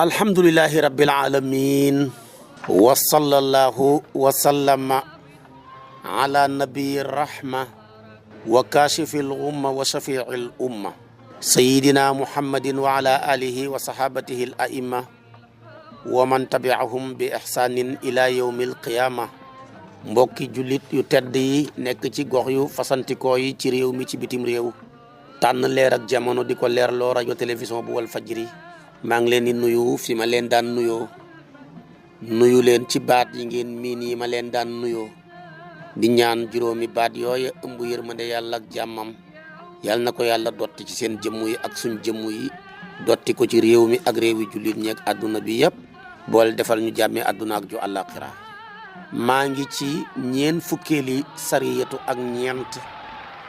alhamdulillahi rabbil alamin wa sallallahu wa sallama ala nabiyyi rahma wa kashifil ghumma wa shafi'il umma sayyidina muhammadin wa ala alihi wa sahabatihi al a'imma wa man tabi'ahum bi ihsanin ila yawmil qiyamah. Mbokki jullit yu tedd yi nekk ci gox yu fasantikoo yi ci réew mi ci bitim réew tànn leer ak jamono di ko leerloo rajo télévision bu wal fajri maa ngi leen di nuyu fi ma leen daan nuyoo nuyu leen ci baat yi ngeen miin yi ma leen daan nuyoo di ñaan juróomi baat yooya ëmb yërmande yàlla ak jàmmam yàlla na ko yàlla dotti ci seen jëmm yi ak suñ jëmm yi dotti ko ci réew mi ak réewi jullit ñi ak àdduna bi yëpp boole defal ñu jàmmee àdduna ak ju àllaaxira maa ngi ci ñeen fukkeeli sariyatu ak ñeent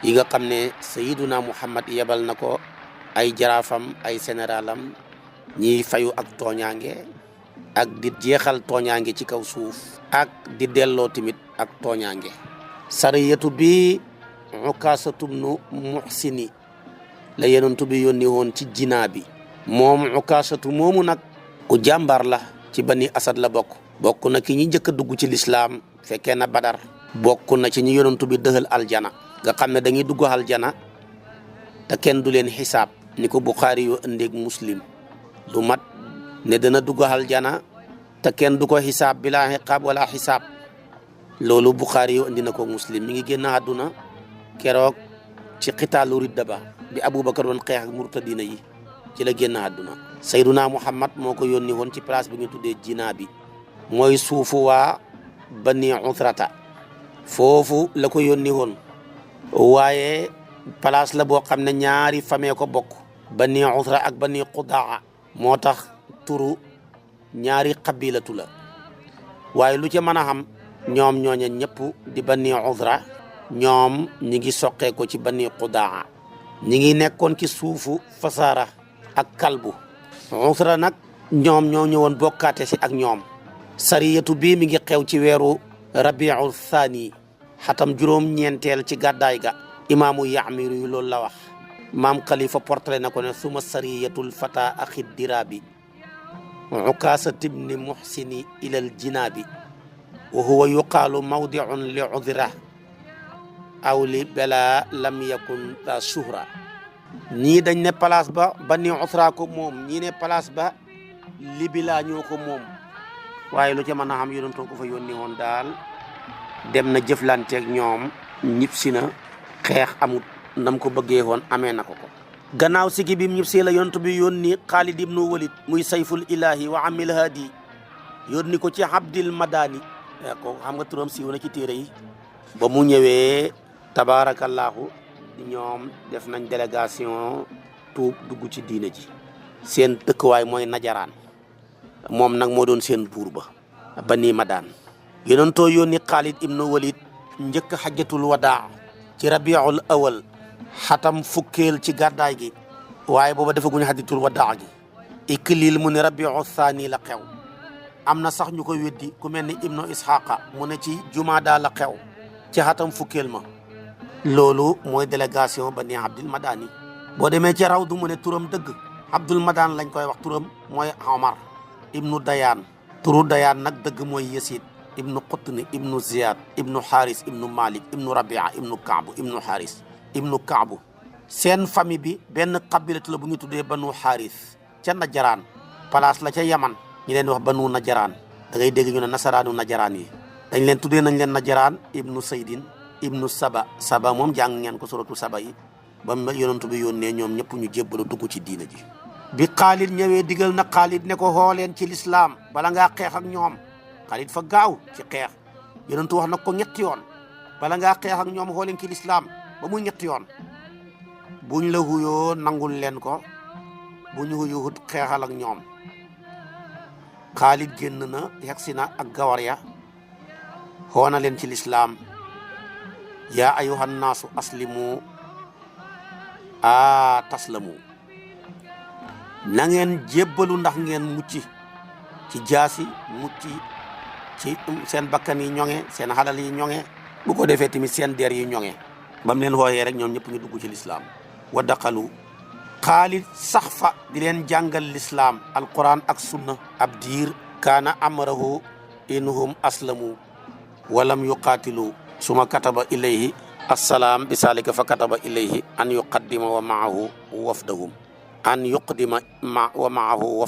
yi nga xam ne sayiduna muhammad yebal na ko ay jaraafam ay sénéralam ñiy fayu ak tooñaange ak di jeexal tooñaange ci kaw suuf ak di delloo tamit ak tooñaange. sariyatu bi Ukaasatubnu Muhsini la yonent bi yónni woon ci jinaa bi moom Ukaasatu moomu nag ku jàmbaar la ci bani asad la bokk na ki ñi njëkk a dugg ci lislaam fekkee na badar bokk na ci ñi yonent bi dëxal aljana nga xam ne dañuy dugg aljana te kenn du leen xisaab ni ko Buxaari yu ëndeeg Muslim lu mat ne dana dugg aljana te kenn du ko xisaab bila iqaab wala xisaab loolu Buxaari yu indi na ko Muslim mi ngi génn àdduna keroog ci xitaalu ridda ba bi Abubakar doon xeex ak murtadina yi ci la génn àdduna. Sayyiduna Muhammad moo ko yónni woon ci place bi ñu tuddee jinaa bi mooy suufu waa bani Utrata foofu la ko yónni woon waaye place la boo xam ne ñaari famille ko bokk bani Utra ak bani Qudaa moo tax turu ñaari qabilatu la waaye lu ci mën a xam ñoom ñooñe ñëpp di bani Utra ñoom ñi ngi soqee ko ci bani Qudaa ñi ngi nekkoon ci suufu Fasara ak Kalbu. Utra nag ñoom ñoo ñëwoon bokkaate si ak ñoom. sariyatu bii mi ngi xew ci weeru rabiul thani xatam juróom-ñeenteel ci gàddaay ga imaamu Yaamiru yu loolu la wax. maam Khalifa portrait na ko ne suma sariyatul fata axi diraabi Ukaasatubni Muhsini ilal jinaabi wa huwa yuqaalu mawdiun li udra aw li bela lam yakun ta suhra. ñii dañ ne place ba bani Usra ko moom ñii ne place ba libila ñoo ko moom waaye lu ca mën a xam yonent ko fa yónni woon daal dem na jëflanteeg ñoom ñib si na xeex amut nam ko bëggee woon amee na ko gannaaw sigi bi ñib si la yonent bi yónni Xaalid ibnu Walid muy sayful ilahi wa amil hadi yónni ko ci Abdil Madani ko xam nga turam siiw na ci téere yi ba mu ñëwee tabaarakallaahu ñoom def nañ délégation tuub dugg ci diine ji seen dëkkuwaay mooy Najaraan moom nag moo doon seen buur ba Bani Madaan yonentoo yónni Xaalid ibnu Walid njëkk xajjatul wadaa ci rabiul awal xatam fukkeel ci gàddaay gi waaye booba defaguñu xajjatul wadaa gi ikliil mu ne rabiul thani la xew am na sax ñu ko weddi ku mel ni ibnu Isxaaqa mu ne ci jumaada la xew ci xatam fukkeel ma loolu mooy délégation Bani Abdil Madani boo demee ci rawdu mu ne turam dëgg Abdul Madan lañ koy wax turam mooy Omar ibnu Dayaan turu Dayaan nag dëgg mooy Yasid ibnu Qutni ibnu Ziyad ibnu Haris ibnu Malik ibnu Rabia ibnu Kaabu ibnu Haris ibnu Kaabu seen famille bi benn qabilatu la bu ñu tuddee Banu Haris ca Najaraan place la ca Yaman ñi leen wax Banu Najaraan da ngay dégg ñu ne nasaraanu Najaraan yi dañ leen tuddee nañ leen Najaraan ibnu Saydin ibnu Saba moom jàng ngeen ko suratu Saba yi ba yonent bi yónnee ñoom ñëpp ñu jébbalu dugg ci diina ji bi Xaalid ñëwee digal na Xaalid ne ko xooleen ci lislaam bala ngaa xeex ak ñoom Xaalid fa gaaw ci xeex yonent wax na ko ñetti yoon bala ngaa xeex ak ñoom xooleen ci lislaam ba muy ñetti yoon buñ la huyoo nangul leen ko buñ huyuwut xeexal ak ñoom Xaalid génn na yegsi na ak gawar ya xoona leen ci lislaam yaa ayuhan naasu aslimu a taslamu na ngeen jébbalu ndax ngeen mucc ci jaasi mucc ci seen bakkan yi ñoŋe seen xalal yi ñoŋe bu ko defee tamit seen der yi ñoŋe ba mu leen xooyee rek ñoom ñëpp ñu dugg ci lislaam wa daqalu xaalit sax fa di leen jàngal lislaam alquran ak sunna ab diir kaana amrahu inhum aslamu walam yuqaatilu suma kataba ilayhi assalaam bi salika fa kataba ilayhi an yuqaddima wa maahu wafdahum an yuqdima wa maahu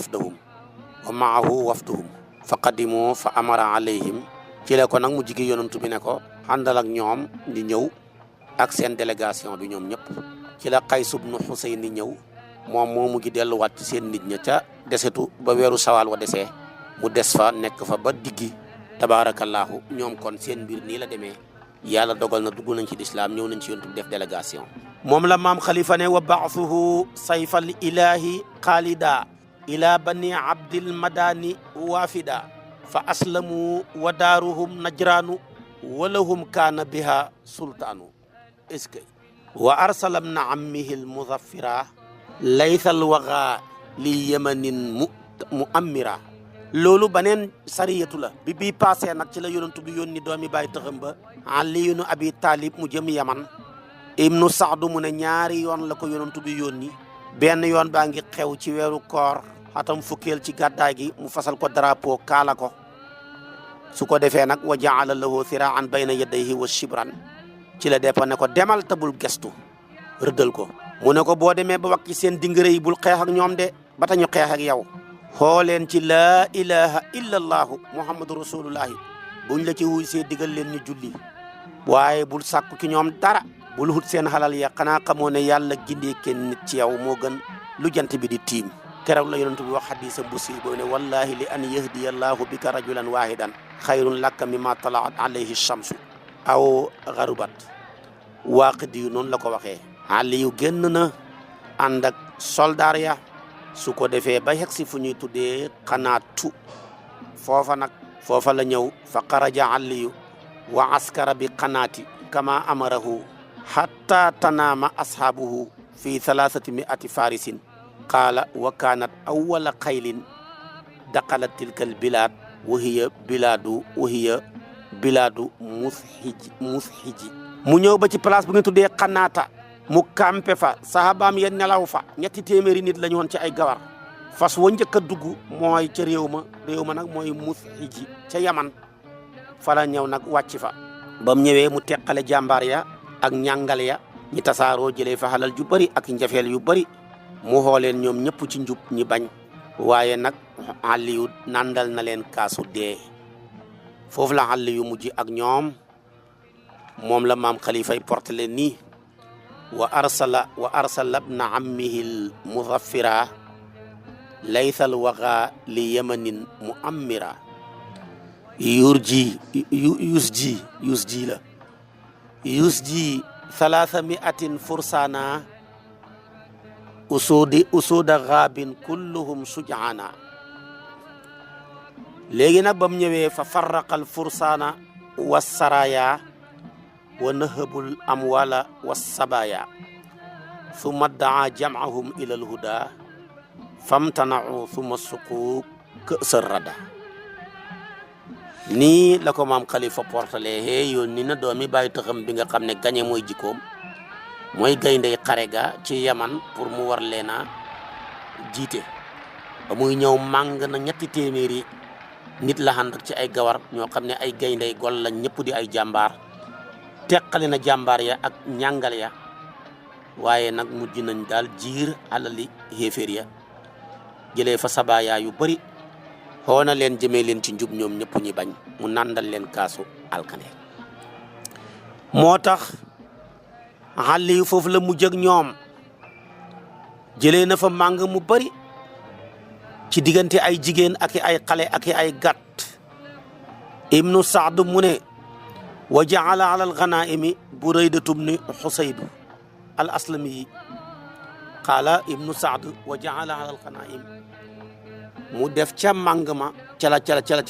wafdahum fa qadimu fa amara alayhim ci la ko nag mu jigi yonantu bi ne ko àndal ak ñoom di ñëw ak seen délégation bi ñoom ñëpp ci la Qays ibnu Husayn ni ñëw moom moo mujj delluwaat ci seen nit ña ca desetu ba weeru sawaal wa desee mu des fa nekk fa ba diggi tabaarakallaahu ñoom kon seen mbir nii la demee yàlla dogal na dugg nañ ci lislaam ñëw nañ ci yontu def délégation moom la maam xalifa ne wa baathuhu sayfal ilahi xaalida ila bani abdil madani waafida fa aslamu wa daaruhum najraanu walahum kaana biha sultaanu est-ce que wa arsalam na ammihi l muzaffira laythal waga li yamanin mu ammira loolu baneen sariyatu la bi bii passé nag ci la yonantu bi yónni doomi bàyyi taxam ba Ali ibn Abi Talib mu jëm yaman ibnu Saadu mu ne ñaari yoon la ko yonantu bi yónni benn yoon baa ngi xew ci weeru koor xatam fukkeel ci gàddaay gi mu fasal ko drapeau kaala ko su ko defee nag wa jaala lahu siraan bayna yadayhi wa shibran ci la déppa ne ko demal tabul gestu rëddal ko mu ne ko boo demee ba wakki seen dingare yi bul xeex ak ñoom de ba tañu xeex ak yow xooleen ci laa ilaha illa allahu muhammadu rasulullahi buñ la ci wuy see digal leen ñu julli waaye bul sàkku ci ñoom dara bul hut seen xalal ya xanaa xamoo ne yàlla gindee kenn nit ci yow moo gën lu jant bi di tiim keroog la yonent bi wax xadisa bu si boo ne wallahi li an yahdiya allahu bika rajulan wahidan xayrun laka mimma talaat alayhi shamsu aw garubat waaqidi yu noonu la ko waxee Ali yu génn na ànd ak soldaar ya su ko defee ba yegg si fu ñuy tuddee xanaatu foofa la ñëw fa xaraja aliyu wa askara bi xanaati kama amarahu hatta tanaama ashaabuhu fi 300 farisin qaala wa kaanat awwala xaylin daqalat tilka al bilad wa hiya biladu mushiji mu ñëw ba ci place bu nga tuddee xanaata mu campé fa sahabaam ya nelaw fa 200 nit lañu woon ci ay gawar fas wa njëkk a dugg mooy ca réew ma nag mooy mushiji ca yaman fa la ñëw nag wàcc fa ba mu ñëwee mu teqale jàmbaar ya ak ñàngal ya ñi tasaaroo jëlee fa xalal ju bari ak njafeel yu bari mu xooleen ñoom ñëpp ci njub ñi bañ waaye nag Aliyu nandal na leen kaasu dee foofu la Aliyu mujj ak ñoom moom la maam xalifay porte leen nii wa arsala ibna ammihi l muzaffira laythal waga li yamanin mu ammira yusji 300 fursana usuda gaabin kulluhum sujaana léegi nag bam ñëwee fa farraqal fursana wa saraya wa nahabul amwala wa sabaya thumma daa jam'ahum ila alhuda famtana'u thumma suqu kësër rada nii la ko maam Khalifa portale yónni na doomi bàyyi taxam bi nga xam ne gañe mooy jikkoom mooy gayndey xare ga ci yaman pour mu war leen a jiite ba muy ñëw màng na 200 nit la ànd ci ay gawar ñoo xam ne ay gayndey gol lañ ñëpp di ay jàmbaar teqali na jàmbaar ya ak ñàngal ya waaye nag mujj nañ daal jiir alali xéeféer ya jëlee fa sabaya yu bari xoona leen jëmee leen ci njub ñoom ñëpp ñi bañ mu nandal leen kaasu alkane moo tax xale yu foofu la mujj ak ñoom jëlee na fa màng mu bari ci diggante ay jigéen ak ay xale ak ay gàtt ibnu Saad mu ne wa jaala ala alganaimi Buraydatu bni Xusayb al aslami qaala ibnu Saad wa jaala ala alganaim mu def ca màng ma ca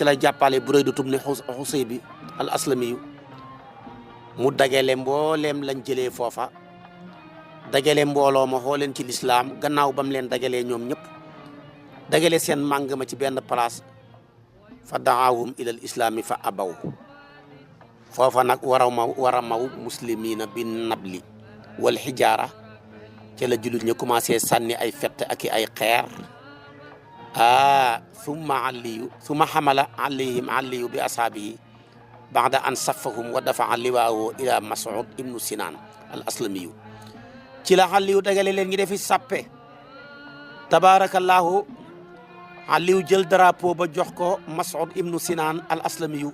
la jàppale Buraydatu bni Xusayb al aslami mu dagale mbooleem lañ jëlee foofa dagale mbooloo ma xooleen ci lislaam gannaaw bam leen dagalee ñoom ñëpp dagale seen màng ma ci benn place fa daawum ilal islaami fa abaw foofa nag war a maw muslimina bi nabli wal xijaara ci la jullit ñu commencé sànni ay fett ak ay xeer summa xamala alayhim aliyu bi ashaabihi ba'da an saffahum wa dafa'a liwaahu ila Mas'ud ibnu Sinan al aslamiyu ci la Aliyu dagale leen ñi defi sàppe tabarakallahu Aliyu jël drapeau ba jox ko Mas'ud ibnu Sinan al aslamiyu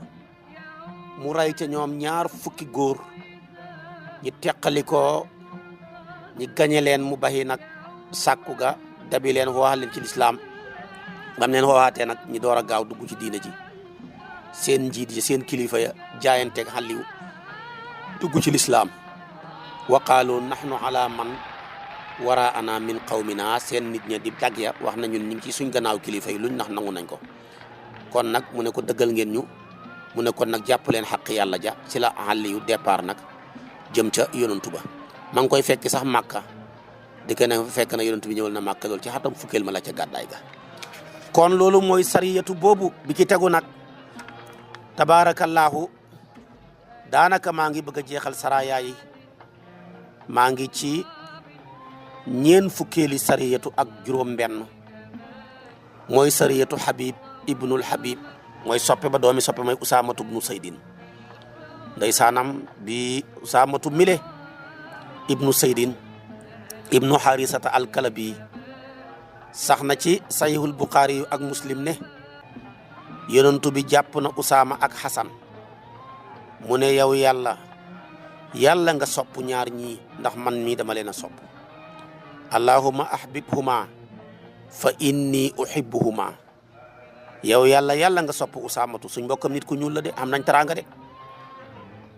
mu ray ca ñoom ñaar fukki góor ñi teqali ko ñi gañe leen mu baxi nag sàkku ga dabi leen wax leen ci lislaam bam leen xooxaatee nag ñi door a gaaw dugg ci diina ji seen njiit yi seen kilifa ya jaayanteeg Aliyu dugg ci lislaam wa qaalu nahnu ala man waraana min qawmina seen nit ña di dag ya wax na ñun ñu ngi ci suñ gannaaw kilifa yi luñ nax nangu nañ ko kon nag mu ne ko dëggal ngeen ñu mu ne kon nag jàpp leen xaq yàlla ja ci la Aliyu départ nag jëm ca yonantu ba ma ngi koy fekk sax Màkka di ko ne fekk na yonantu bi ñëwal na Màkka loolu ci xatam fukkeel ma la ca gàddaay ga kon loolu mooy sariyatu boobu bi ci tegu nag tabaarakallaahu daanaka maa ngi bëgg a jeexal saraya yi maa ngi ci ñeen fukkeeli sariyatu ak juróom benn mooy sariyatu Habib ibnul Habib mooy soppe ba doomi soppe mooy Usaamatu ibnu Saydin ndeysaanam bi Usaamatu mile ibnu Saydin ibnu Harisata al-Kalabi sax na ci Sahihul Bukhari yu ak Muslim ne yonentu bi jàpp na Usaama ak Xasan mu ne yow yàlla nga sopp ñaar ñii ndax man mii dama leen a sopp allahumma ahbibhuma fa inni uhibbuhuma yow yàlla nga sopp Usaamatu suñ mbokkam nit ku ñuul la de am nañ teraanga de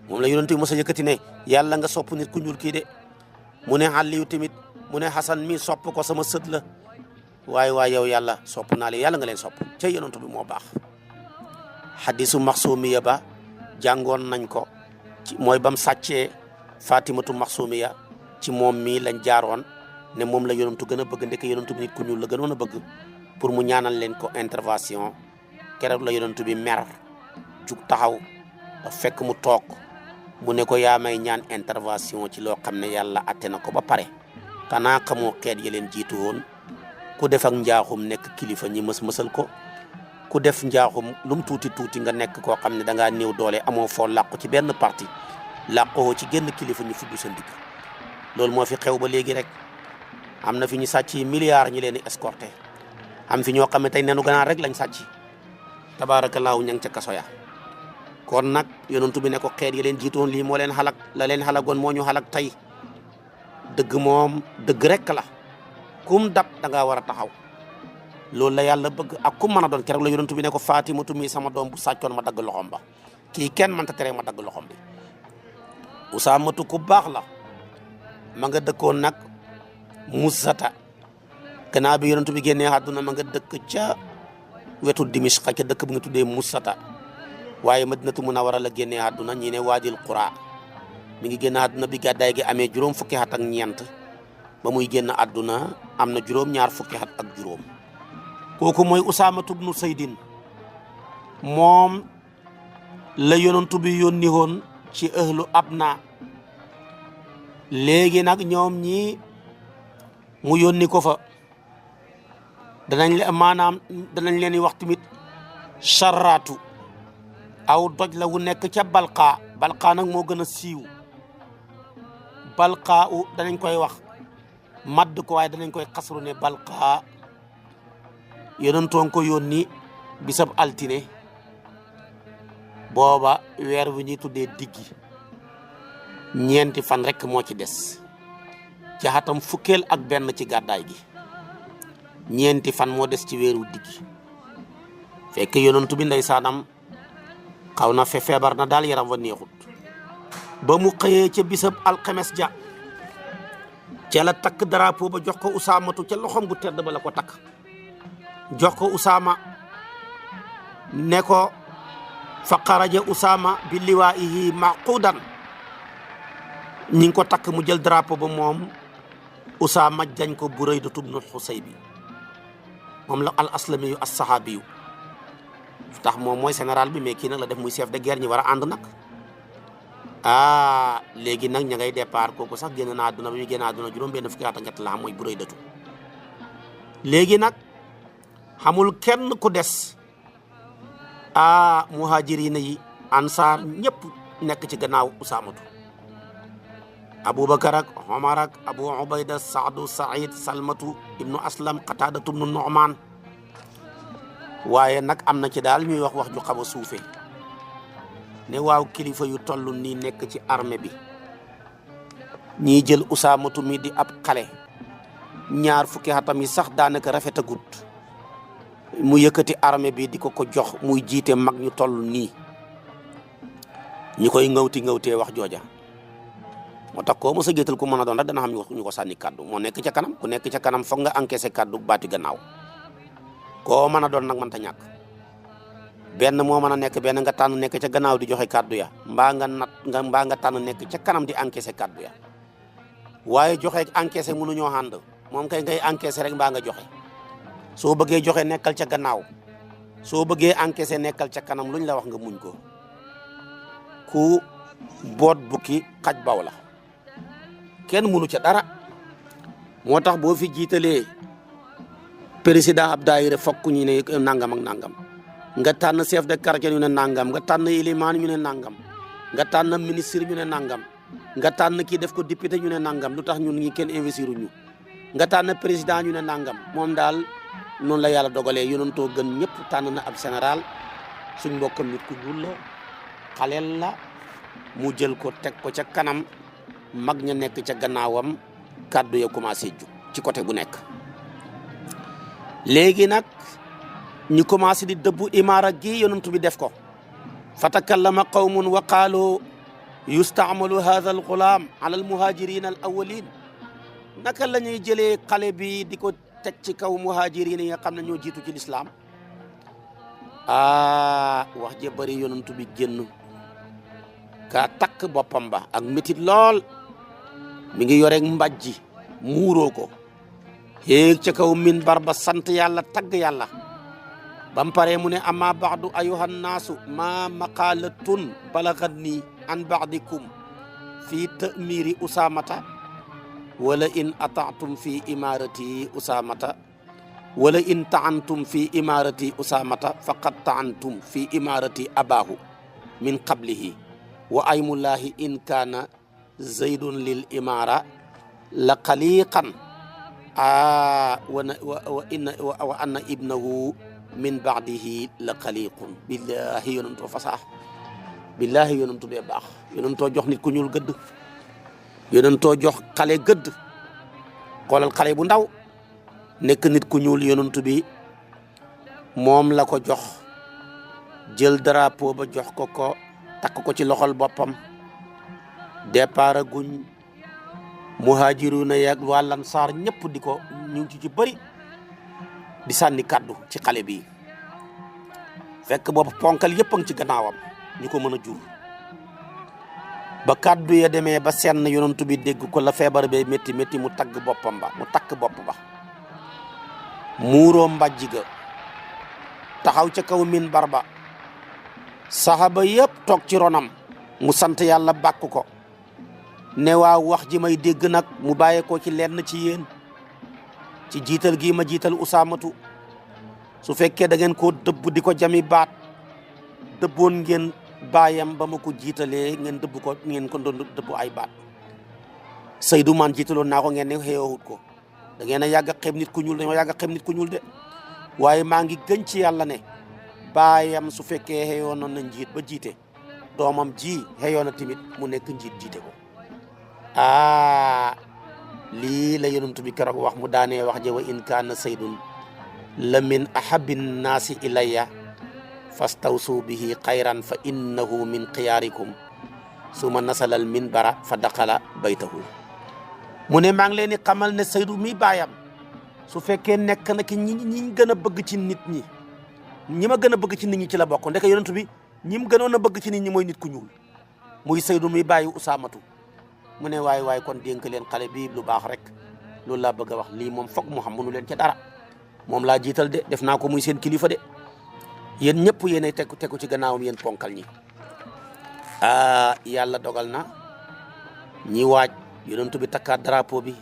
moom la yonentu bi mos a yëkkati ne yàlla nga sopp nit ku ñuul kii de mu ne Aliyu tamit mu ne Xasan mi sopp ko sama sët la waaye yow yàlla sopp naa leen yàlla nga leen sopp ca yonentu bi moo baax xadisu maxsumiya ba jàngoon nañ ko ci mooy bam sàccee Fatimatu maxsumiya ci moom mii lañ jaaroon ne moom la yonentu gën a bëgg ndeke yonentu bi nit ku ñuul la gënoon a bëgg pour mu ñaanal leen ko intervention keroog la yonentu bi mer jug taxaw da fekk mu toog mu ne ko yaa may ñaan intervention ci loo xam ne yàlla atte na ko ba pare kanaa xamoo xeet ya leen jiitu woon ku def ak njaaxum nekk kilifa ñi mësal ko ku def njaaxum lum tuuti nga nekk koo xam ne da ngaa néew doole amoo foo làqu ci benn parti làqoo ci génn kilifa ñu fudd sa ndigg loolu moo fi xew ba léegi rek am na fi ñu sàcc milliards ñi leen di escorté am fi ñoo xam ne tey nenu ganaar rek lañ sàcc tabaarakallaahu ña ngi ca kaso ya kon nag yonentu bi ne ko xeet yi leen jiitoon lii moo leen xalak la leen xalagoon moo ñu xalak tey dëgg moom dëgg rek la kum dab da ngaa war a taxaw loolu la yàlla bëgg ak kum mën a doon keroog la yonentu bi ne ko Fatimatu mi sama doom bu sàccoon ma dagg loxom ba kii kenn mënta tere ma dagg loxom bi Usaamatu ku baax la ma nga dëkkoon nag Musata gannaaw bi yonentu bi génnee àdduna ma nga dëkk ca wetu Dimishq ca dëkk bu nga tuddee Musata waaye Madinatu Munawwara la génnee àdduna ñi ne Waadil Qura mi ngi génn àdduna bi gàddaay gi amee juróom fukki at ak ñeent ba muy génn àdduna am na juróom ñaar fukki at ak juróom kooku mooy Usaamatu bnu Saydin moom la yonentu bi yónni woon ci ahlu abna léegi nag ñoom ñi mu yónni ko fa danañ leen di wax tamit charraatu aw doj la wu nekk ca balqa nag moo gën a siiw balqa danañ koy wax madd ko waaye danañ koy xasru ne balqa yonentoon ko yónni bisab altine booba weer wi ñuy tuddee diggi ñeenti fan rek moo ci des ci xatam fukkeel ak benn ci gàddaay gi ñeenti fan moo des ci weeru diggi fekk yonentu bi ndeysaanam xaw na feebar na daal yaram wa neexut ba mu xëyee ca bisab alxames ja ca la takk drapeau ba jox ko Usaamatu ca loxom gu tedd ba la ko takk jox ko Usaama ne ko fa xaraja Usaama bi liwaa'ihi maqudan ñi ngi ko takk mu jël drapeau ba moom Usaama jañ ko Buraydatu bnu Xusaybi moom la al aslami yu as-sahabi yu tax moom mooy général bi mais kii nag la def muy chef de guerre ñi war a ànd nag léegi nag ña ngay départ kooku sax génn na àdduna bi muy génn àdduna juróom benn fukki at ak ñett la xam mooy Buraydatu léegi nag xamul kenn ku des muhajirina yi ansaar ñëpp nekk ci gannaaw Usaamatu Abubakar ak Omar ak Abu Ubayda Saadu Saïd Salmatu ibnu Aslam Qataadatu ibnu Nu'maan waaye nag am na ci daal ñuy wax ju xaw a suufe ne waaw kilifa yu toll nii nekk ci armée bi ñii jël Usaamatu mi di ab xale ñaar fukki atam yi sax daanaka rafetagut mu yëkkati armée bi di ko jox muy jiite mag ñu toll nii ñi koy ngawtee wax jooja moo tax koo mos a géetal ku mën a doon rek dana xam ñu ko sànni kaddu moo nekk ca kanam ku nekk ca kanam foog nga encaissé kaddu baati gannaaw koo mën a doon nag mënta ñàkk benn moo mën a nekk benn nga tànn nekk ca gannaaw di joxe kaddu ya mbaa nga tànn nekk ca kanam di encaissé kaddu ya waaye joxe encaissé mënuñoo ànd moom kay ngay encaissé rek mbaa nga joxe soo bëggee joxe nekkal ca gannaaw soo bëggee encaissé nekkal ca kanam luñ la wax nga muñ ko ku boot bukki xaj baw la kenn mënu ca dara moo tax boo fi jiitalee président ab daayira fokk ñu ne nangam ak nangam nga tànn chef de quartier ñu ne nangam nga tànn ilimaan ñu ne nangam nga tànn ministre ñu ne nangam nga tànn kii def ko député ñu ne nangam lu tax ñun ñi kenn investir ñu nga tànn président ñu ne nangam moom daal noonu la yàlla dogalee yonentoo gën ñëpp tànn na ab général suñ mbokk nit ku ñuul la xaleel la mu jël ko teg ko ca kanam mag ña nekk ca gannaawam kàddu ya commencé jug ci côté bu nekk léegi nag ñu commencé di dëbbu imaara gi yonent bi def ko fa takallama qawmun wa qaalu yustaamalu hadha al gulaam ala al muhajirin al awalin naka la ñuy jëlee xale bi di ko teg ci kaw muhajirin yi nga xam ne ñoo jiitu ci lislaam wax ja bëri yonent bi génn ka takk boppam ba ak métit lool mi ngi yoreeg mbajji muuroo ko yéeg ca kaw minbar ba sant yàlla tagg yàlla bam pare mu ne amma baadu ayuhan naasu ma maqalatun balagat nii an baadikum fi tamiri usamata wala in ataatum fi imarati usamata wala in taantum fi imarati usamata faqad taantum fi imarati abahu min qablihi wa aymullahi in kaana zaydun lil imara la xaliqan wa anna ibnahu min baadihi la xaliqun billahi yonentoo fasaax billahi yonentu bee baax yonentoo jox nit ku ñuul gëdd yonentoo jox xale gëdd xoolal xale bu ndaw nekk nit ku ñuul yonentu bi moom la ko jox jël drapeau ba jox ko takk ko ci loxol boppam départ guñ muhajiruna yak waa Ansaar ñëpp di ko ñu ngi ci bëri di sànni kaddu ci xale bi fekk boobu ponkal yëpp a ngi ci gannaawam ñu ko mën a jur ba kaddu ya demee ba senn yonent bi dégg ko la feebar bee métti mu tagg boppam ba mu takk bopp ba muuroo mbàjji ga taxaw ca kaw minbar ba saxaba yëpp toog ci ronam mu sant yàlla bàkk ko ne waaw wax ji may dégg nag mu bàyyee ko ci lenn ci yéen ci jiital gii ma jiital Usaamatu su fekkee da ngeen koo dëbb di ko jami baat dëbboon ngeen baayam ba ma ko jiitalee ngeen dëbb ko ngeen ko doon dëbb ay baat Seydou man jiitaloon naa ko ngeen ne xeewut ko da ngeen a yàgg a xeeb nit ku ñuul dañoo yàgg a xeeb nit ku ñuul de waaye maa ngi gën ci yàlla ne baayam su fekkee xeeyoon na njiit ba jiite doomam ji xeeyoon na tamit mu nekk njiit jiite ko lii la yonent bi keroog wax mu daanee wax ja wa in kaana saydun la min ahabbi nnaasi ilayya fastawsu bihi xayran fa innahu min xiyaarikum suma nasalal minbara fa daqala baytahu mu ne maa ngi leen di xamal ne saydu mi baayam su fekkee nekk na ki ñi gën a bëgg ci nit ñi ñi ma gën a bëgg ci nit ñi ci la bokk ndeke yonent bi ñi mu gënoon a bëgg ci nit ñi mooy nit ku ñuul muy saydu mi bàyyi Usaamatu mu ne waay kon dénk leen xale bii lu baax rek loolu laa bëgg a wax lii moom foog mu xam mënu leen ca dara moom laa jiital de def naa ko muy seen kilifa de yéen ñëpp yéenay tegu ci gannaawam yéen ponkal ñi yàlla dogal na ñi waaj yonent bi takkaat drapeau bi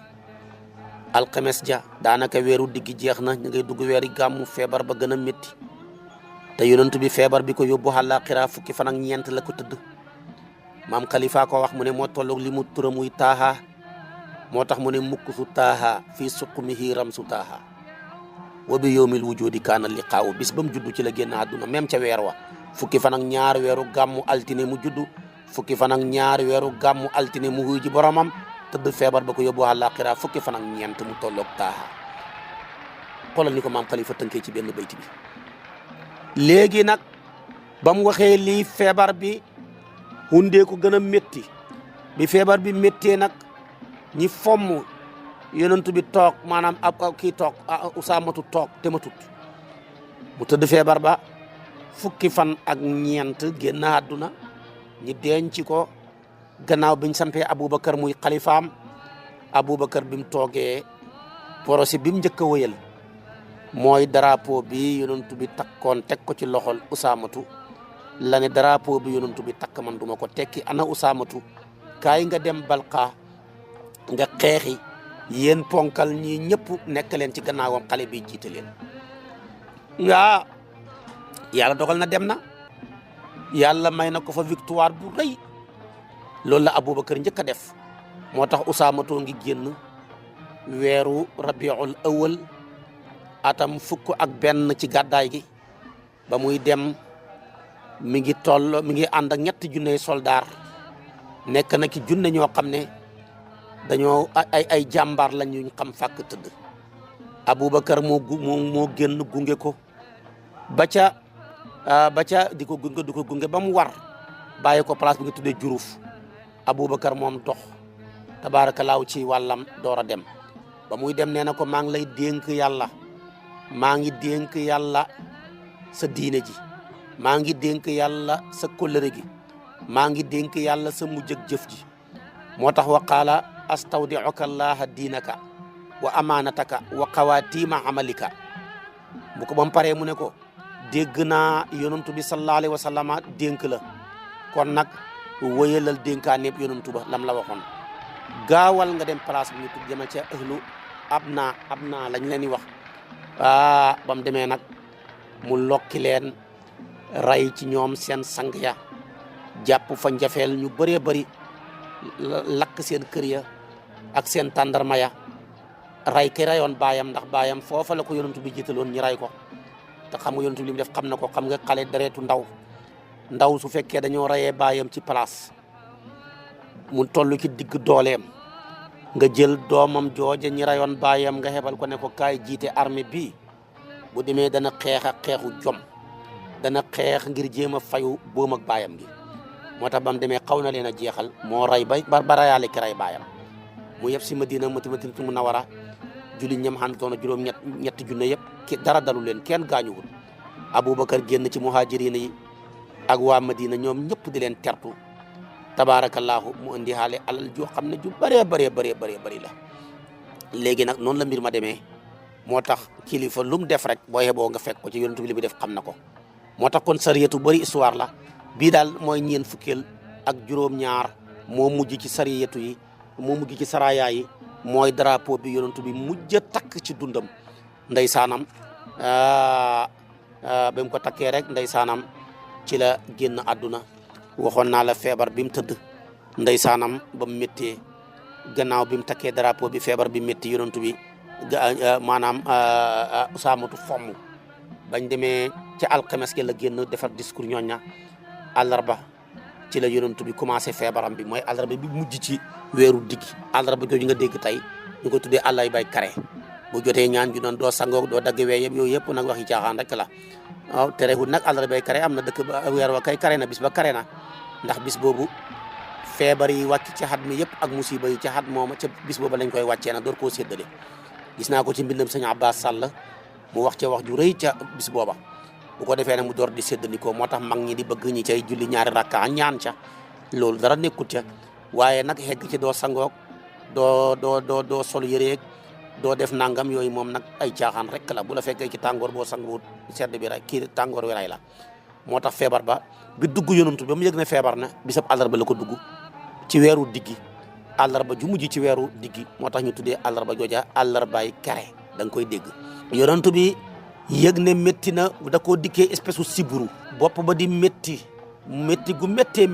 alxames ja daanaka weeru diggi jeex na ñu ngay dugg weeri gàmmu feebar ba gën a métti te yonent bi feebar bi ko yóbbu àllaaxira fukki fan ak ñeent la ko tëdd maam Khalifa ko wax mu ne moo tolloog li mu turam muy taaha moo tax mu ne mukk su taaha fii suqmihi ramsu taaha wa bi yawmil wujudi kaana liqaawu bis ba mu juddu ci la génn àdduna même ca weer wa fukki fan ak ñaar weeru gàmmu altine mu juddu fukki fan ak ñaar weeru gàmmu altine mu wuy ji boromam tëdd feebar ba ko yóbbu àllaaxira fukki fan ak ñeent mu tolloog taaha xoolal ni ko maam Khalifa tënkee ci benn bayti bi léegi nag ba mu waxee lii feebar bi hundee ko gën a métti bi feebar bi méttee nag ñi fomm yonent bi toog maanaam ab kii toog usaamatu toog te ma tut mu tëdd feebar ba fukki fan ak ñeent génn àdduna ñi denc ko gannaaw biñ sampee Aboubacar muy xalifaam Aboubacar bi mu toogee projet bi mu njëkk a wëyal mooy drapeau bi yonent bi takkoon teg ko ci loxol usaamatu la ne drapeau bi yonent bi takk man duma ko tekki ana usaamatu kaay nga dem balqa nga xeexi yéen ponkal ñi ñëpp nekk leen ci gannaawam xale bi jiite leen yàlla dogal na dem na yàlla may na ko fa victoire bu rëy loolu la Aboubacar njëkk a def moo tax usaamatoo ngi génn weeru rabiul awal atam fukk ak benn ci gàddaay gi ba muy dem mi ngi ànd ak ñetti junne soldaar nekk na ki junne ñoo xam ne dañoo ay jàmbaar lañ ñu xam fàkk tëdd Aboubacar moo génn gunge ko ba ca di ko gunge ba mu war bàyyi ko place bi nga tuddee Juruf Aboubacar moom dox tabaarakallaahu ci wàllam door a dem ba muy dem nee na ko maa ngi lay dénk yàlla maa ngi dénk yàlla sa diine ji maa ngi dénk yàlla sa kóllëre gi maa ngi dénk yàlla sa mujj ak jëf ji moo tax wa qaala astawdi'uka allaha diinaka wa amaanataka wa xawaatiima amalika bu ko ba mu paree mu ne ko dégg naa yonantu bi sallallahu alayhi wa sallam dénk la kon nag wëyalal dénkaaneeb yonantu ba lam la waxoon gaawal nga dem place bi ñu tudd demal ca ahlu abna lañ leen di wax ba mu demee nag mu lokki leen ray ci ñoom seen sang ya jàpp fa njafeel ñu bëree bëri lakk seen kër ya ak seen tàndarma ya ray ki rayoon baayam ndax baayam foofa la ko yonantu bi jiitaloon ñi ray ko te xam nga yonantu bi li mu def xam na ko xam nga xale deretu ndaw su fekkee dañoo rayee baayam ci place mu toll ci digg dooleem nga jël doomam jooje ñi rayoon baayam nga xebal ko ne ko kaay jiite armée bi bu demee dana xeex ak xeexu jom dana xeex ngir jéem a fayu boom ak baayam gi moo tax ba mu demee xaw na leen a jeexal moo ray ba rayaale ki ray baayam mu yëpp si Madina Madinatu Munawwara julli ñam xam doona juróom ñetti junne yëpp ki dara dalu leen kenn gaañuwul Aboubacar génn ci muhaajiriin yi ak waa Madina ñoom ñëpp di leen tertu tabaarakallaahu mu indi xaale alal joo xam ne ju bëree la léegi nag noonu la mbir ma demee moo tax kilifa lu mu def rek boo yeboo nga fekk ko ci yonent bi li mu def xam na ko moo tax kon sariyatu bëri histoire la bii daal mooy ñeen fukkeel ak juróom-ñaar moo mujj ci sariyatu yi moo mujj ci saraya yi mooy drapeau bi yonent bi mujj a takk ci dundam ndeysaanam ba mu ko takkee rek ndeysaanam ci la génn àdduna waxoon naa la feebar bi mu tëdd ndeysaanam ba mu méttee gannaaw bi mu takkee drapeau bi feebar bi métti yonent bi maanaam usaamatu fomm bañ demee ca alxames gi la génn defar discours ñooña àllarba ci la yonent bi commencé feebaram bi mooy àllarba bi mujj ci weeru diggi àllarba jooju nga dégg tey ñu ko tuddee àllay bay kare bu jotee ñaan ju doon doo sangoog doo dagg wee yëpp yooyu yëpp nag waxi caaxaan rek la waaw terewul nag àllarba bay kare am na dëkk ba weer wa kay kare na bis ba kare na ndax bis boobu feebar yi wàcc ci xat mi yëpp ak musiba yi ci xat mooma ca bis boobu lañ koy wàccee nag door koo séddale gis naa ko ci mbindam sëñ Abbas Sall mu wax ca wax ju rëy ca bis booba bu ko defee nag mu door di séddalikoo moo tax mag ñi di bëgg ñi cay julli ñaari rakka ñaan ca loolu dara nekkut ca waaye nag xegg ci doo sangoog doo sol yëreeg doo def nangam yooyu moom nag ay caaxaan rek la bu la fekkee ci tàngoor boo sanguwut sedd bi rek kii tàngoor wi ray la moo tax feebar ba bi dugg yonent bi ba mu yëg ne feebar na bisab àllarba la ko dugg ci weeru diggi àllarba ju mujj ci weeru diggi moo tax ñu tuddee àllarba jooja àllarbaay kare da nga koy dégg yonent bi yëg ne métti na da koo dikkee espèce u siburu bopp ba di métti gu méttee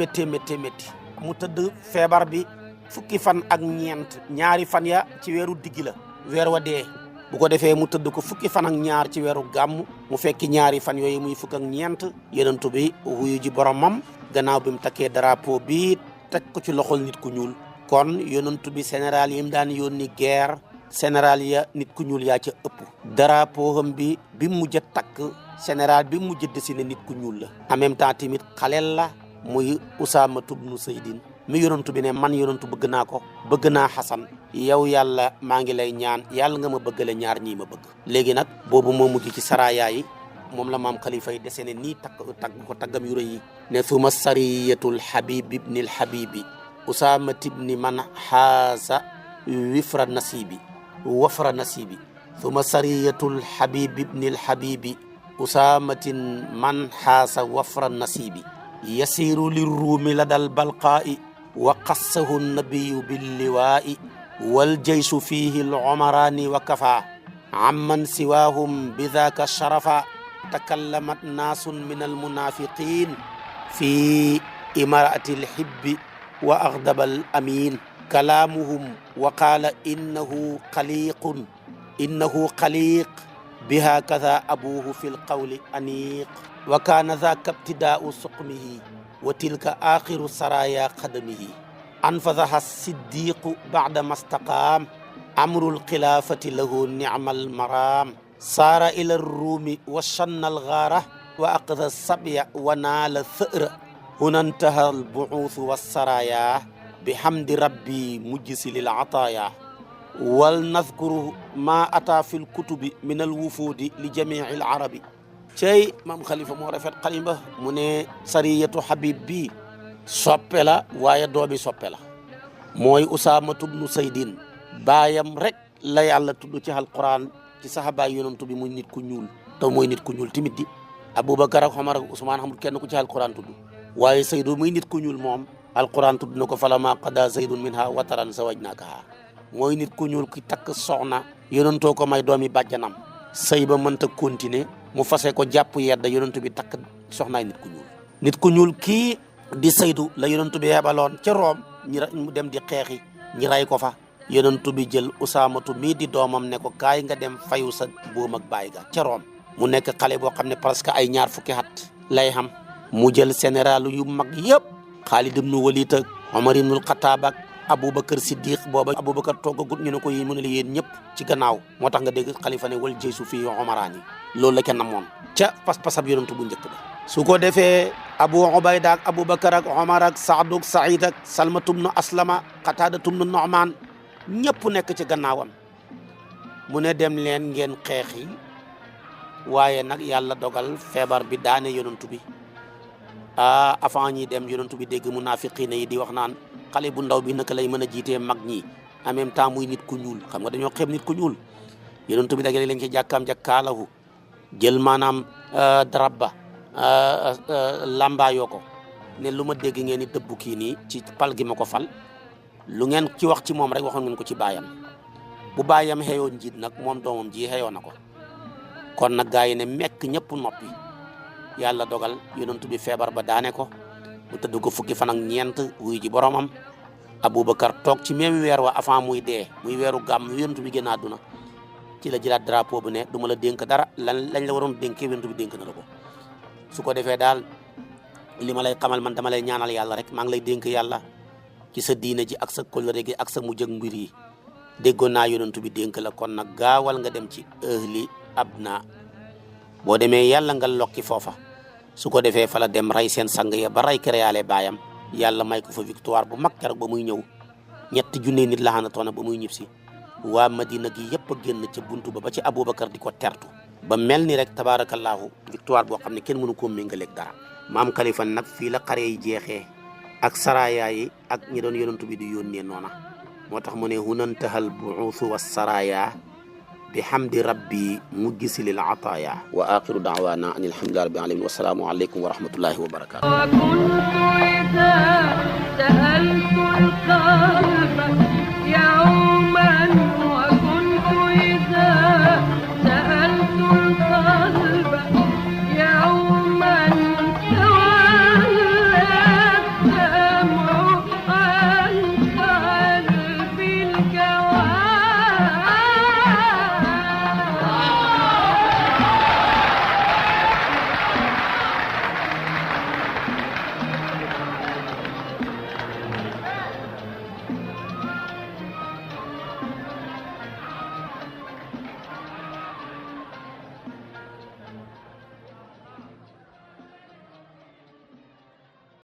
mu tëdd feebar bi fukki fan ak ñeent ñaari fan ya ci weeru diggi la weer wa dee bu ko defee mu tëdd ko fukki fan ak ñaar ci weeru gàmm mu fekki ñaari fan yooyu muy fukk ak ñeent yonent bi wuyu ji boromam gannaaw bi mu takkee drapeau bi teg ko ci loxol nit ku ñuul kon yonent bi général yi mu daan yónni guerre général ya nit ku ñuul yaa ca ëpp drapeau am bi mujj a takk général bi mujj a dessiné nit ku ñuul la en même temps tamit xaleel la muy Usaama ibnu Zaydin mi yonantu bi ne man yonantu bëgg naa ko bëgg naa Xasan yow yàlla maa ngi lay ñaan yàlla nga ma bëggale ñaar ñii ma bëgg léegi nag boobu moo mujj ci saraya yi moom la maam Khalifa yi dese ne nii tagg ko taggam yu rëy yi ne suma sariyatul habib ibnil habibi Usaama ibni man xaasa wafra nasibi suma sariyatul habib ibnil habibi Usaamatin man xaasa wafra nasibi yasiru lirruumi ladal balqaa'i wa qassahu nabiyu billiwaa'i wal jaysu fiihi al-umaraani wa kafaa amman siwaahum bidaaka sharafa takallamat naasun min almunaafiqiin fi imaraati alhibbi wa aghdaba al-amiin kalaamuhum wa qaala innahu xaliiq bihaa kadaa abuuhu fi lqawli aniiq wa kaana zaaka ibtidaa'u suqmihi wa tilka aaxiru saraaya qadamihi anfadaha siddiqu ba'da mastaqaam amrul xilaafati lahu nicmal maraam saara ila ruumi wa shanna algaara wa aqda sabya wa naala thëra huna intaha albucuusu wassaraaya bihamdi rabbi mujsilil ataaya wal nadkuru ma ataa fi lkutubi min alwufuudi li jamici alarabi cey maam Khalifa moo rafet xalimba mu ne sariyatu Habib bi soppe la waaye doomi soppe la mooy Usaamatu bnu Zaydin baayam rek la yàlla tudd ci alquran ci saxaabaay yonantu bi muy nit ku ñuul te mooy nit ku ñuul timit di Aboubacar ak Omar ak Ousmane xamul kenn ku ci alquran tudd waaye Zaydu muy nit ku ñuul moom alquran tudd na ko falammaa qadaa Zaydun minhaa wataran zawajnaakahaa mooy nit ku ñuul ki takk soxna yonantoo ko may doomi bàjjanam sëy ba mënta continuer mu fase ko jàpp yedda yonantu bi takk soxnaay nit ku ñuul kii di Zaydu la yonantu bi yebaloon ca Room mu dem di xeexi ñi ray ko fa yonantu bi jël Usaamatu mii di doomam ne ko kaay nga dem fayu sa boom ak baay ga ca Room mu nekk xale boo xam ne presque ay ñaar fukki at lay xam mu jël général yu mag yëpp Xaalid ibnu Waliid ak Omar ibnul Xattaab ak Aboubacar Siddiq booba Aboubacar toggagut ñu ne ko yi mu ne la yéen ñëpp ci gannaaw moo tax nga dégg xalifa ne wal jaysu fii omaraani loolu la kenn namoon ca pas-pasab yonantu bu njëkk ba su ko defee Abu Ubayda ak Aboubacar ak Omar ak Saad ak Saïd ak Salmatu bnu Aslama Qataadatu bnu Nu'maan ñëpp nekk ci gannaawam mu ne dem leen ngeen xeexi waaye nag yàlla dogal feebar bi daane yonantu bi avant ñi dem yonantu bi dégg munaafiqiina yi di wax naan xale bu ndaw bi naka lay mën a jiitee mag ñi en même temps muy nit ku ñuul xam nga dañoo xeeb nit ku ñuul yonantu bi dagale leen ci jàkkaam jàkkaalahu jël maanaam darab ba lambaayoo ko ne lu ma dégg ngeen ni dëbbu kii nii ci pal gi ma ko fal lu ngeen ci wax ci moom rek waxoon ngeen ko ci baayam bu baayam xëyoo njiit nag moom doomam ji xëyoo na ko kon nag gaa yi ne mekk ñëpp noppi yàlla dogal yonantu bi feebar ba daane ko mu tëdd ko fukki fan ak ñeent wuy ji boromam Aboubacar toog ci même weer wa avant muy dee muy weeru gàmm yonantu bi génn àdduna ci la jëlaat drapeau bu ne du ma la dénk dara lañ la waroon dénkee yonantu bi dénk na la ko su ko defee daal li ma lay xamal man dama lay ñaanal yàlla rek maa ngi lay dénk yàlla ci sa diina ji ak sa kóllëre gi ak sa mujj ak mbir yi déggoon naa yonantu bi dénk la kon nag gaawal nga dem ci ahli abna boo demee yàlla nga lokki foofa su ko defee fa la dem rey seen sang ya ba rey kéréyaale baayam yàlla may ko fa victoire bu mag keroog ba muy ñëw 3 junne nit la xanatoona ba muy ñib si waa Madina gi yëpp a génn ca buntu ba ci Aboubacar di ko tertu ba mel ni rek tabaarakallaahu victoire boo xam ne kenn mënu koo méngaleeg dara maam Khalifa nag fii la xare yi jeexee ak saraya yi ak ñi doon yonantu bi di yónnee noona moo tax mu ne hunantahal buusu wa saraya bihamdi rabbi muggisilil ataaya wa axiru daawaana an alhamdulillahi rabbil alamin wa salaamu aleykum wa rahmatullahi wa barakatu